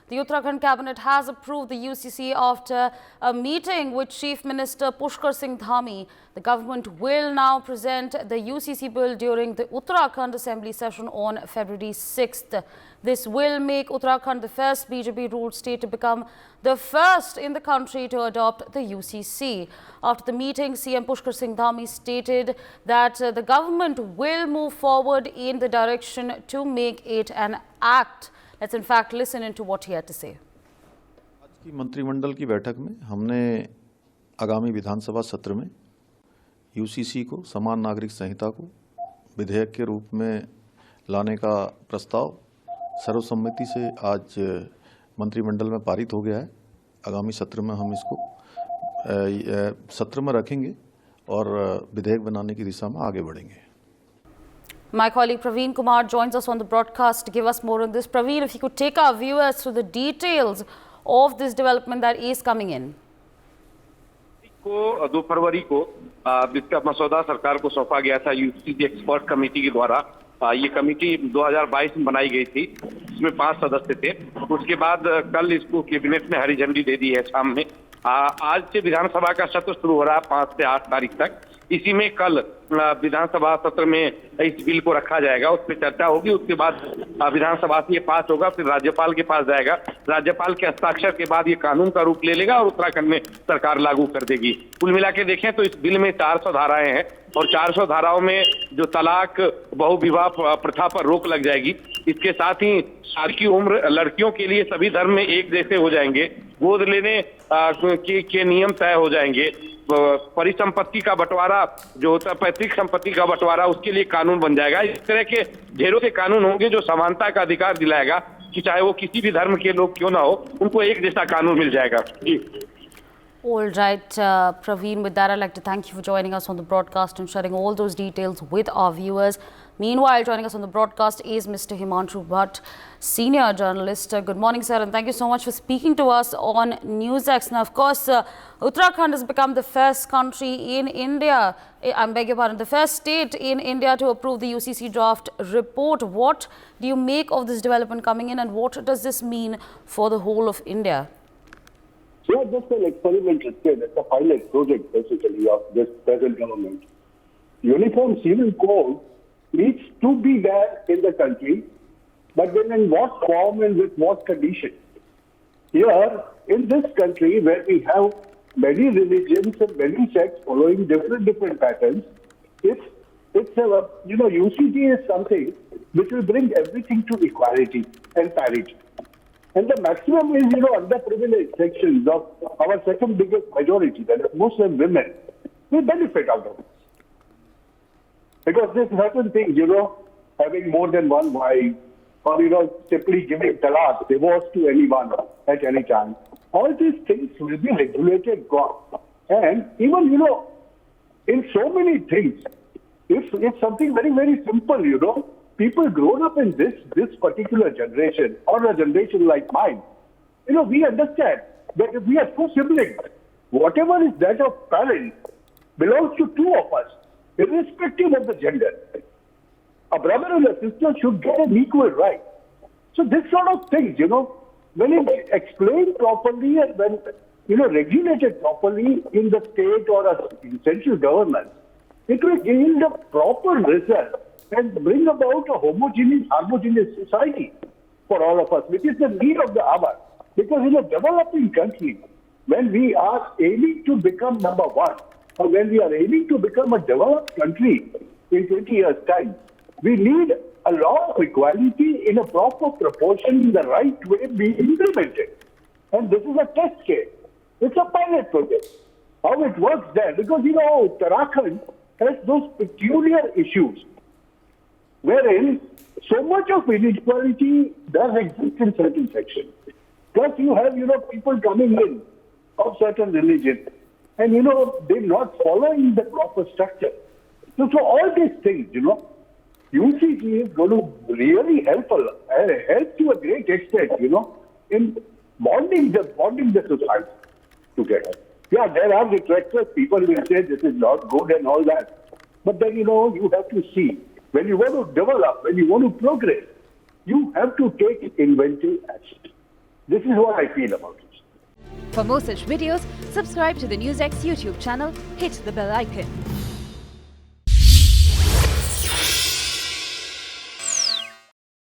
The Uttarakhand cabinet has approved the UCC after a meeting with Chief Minister Pushkar Singh Dhami. The government will now present the UCC bill during the Uttarakhand Assembly session on February 6th. This will make Uttarakhand the first BJP-ruled state to become the first in the country to adopt the UCC. After the meeting, CM Pushkar Singh Dhami stated that the government will move forward in the direction to make it an act. Let's in fact listen into what he had to say. आज की मंत्रिमंडल की बैठक में हमने आगामी विधानसभा सत्र में यूसीसी को, समान नागरिक संहिता को विधेयक के रूप में लाने का प्रस्ताव सर्वसम्मति से आज मंत्रिमंडल में पारित हो गया है। आगामी सत्र में हम इसको सत्र में रखेंगे और विधेयक बनाने की दिशा में आगे बढ़ेंगे। My colleague Praveen Kumar joins us on the broadcast to give us more on this. Praveen, if you could take our viewers through the details of this development that is coming in. 2 फरवरी को इसका मसौदा सरकार को सौंपा गया था UCC expert committee के द्वारा। ये कमेटी 2022 में बनाई गई थी, इसमें 5 सदस्य थे। उसके बाद कल इसको कैबिनेट ने हरी झंडी दे दी है शाम में। आज से विधानसभा का सत्र शुरू हो रहा है 5 से 8 तारीख तक। इसी में कल विधानसभा सत्र में इस बिल को रखा जाएगा, उस पर चर्चा होगी। उसके बाद विधानसभा से ये पास होगा, फिर राज्यपाल के पास जाएगा। राज्यपाल के हस्ताक्षर के बाद ये कानून का रूप ले लेगा और उत्तराखंड में सरकार लागू कर देगी। कुल मिला के देखें तो इस बिल में 400 धाराएं हैं और 400 धाराओं में जो तलाक, बहुविवाह प्रथा पर रोक लग जाएगी। इसके साथ ही शादी की उम्र लड़कियों के लिए सभी धर्म में एक जैसे हो जाएंगे। गोद लेने के नियम तय हो जाएंगे। परिसंपत्ति का बंटवारा जो होता है, पैतृक संपत्ति का बंटवारा, उसके लिए कानून बन जाएगा। इस तरह के ढेरों से कानून होंगे जो समानता का अधिकार दिलाएगा कि चाहे वो किसी भी धर्म के लोग क्यों ना हो, उनको एक जैसा कानून मिल जाएगा। जी। All right, Praveen, with that, I'd like to thank you for joining us on the broadcast and sharing all those details with our viewers. Meanwhile, joining us on the broadcast is Mr. Himanshu Bhatt, senior journalist. Good morning, sir, and thank you so much for speaking to us on NewsX. Now, of course, Uttarakhand has become the first country in India, I beg your pardon, the first state in India to approve the UCC draft report. What do you make of this development coming in, and what does this mean for the whole of India? Yeah, just an experimental state. It's a pilot project, basically, of this present government. Uniform civil code needs to be there in the country, but then in what form and with what conditions? Here, in this country, where we have many religions and many sects following different patterns, UCC is something which will bring everything to equality and parity. And the maximum is, underprivileged sections of our second biggest majority, that is Muslim women, will benefit out of this. Because there's certain things, having more than one wife, or, simply giving talaq, divorce to anyone at any time. All these things will be regulated, God. And even, in so many things, it's something very, very simple, people grown up in this particular generation, or a generation like mine, we understand that if we are two siblings, whatever is that of parents belongs to two of us, irrespective of the gender. A brother and a sister should get an equal right. So this sort of things, when it's explained properly and when, regulated properly in the state or in central government, it will yield a proper result and bring about a homogeneous society for all of us, which is the need of the hour. Because in a developing country, when we are aiming to become number one, or when we are aiming to become a developed country in 20 years' time, we need a law of equality in a proper proportion, in the right way being implemented. And this is a test case. It's a pilot project. How it works there, because Uttarakhand has those peculiar issues wherein so much of inequality does exist in certain sections. Plus you have, people coming in of certain religion and, they're not following the proper structure. So all these things, UCC is going to really help to a great extent, in bonding the society together. Yeah, there are detractors. People will say this is not good and all that. But then, you have to see, when you want to develop, when you want to progress, you have to take inventive action. This is what I feel about it. For more such videos, subscribe to the NewsX YouTube channel, hit the bell icon.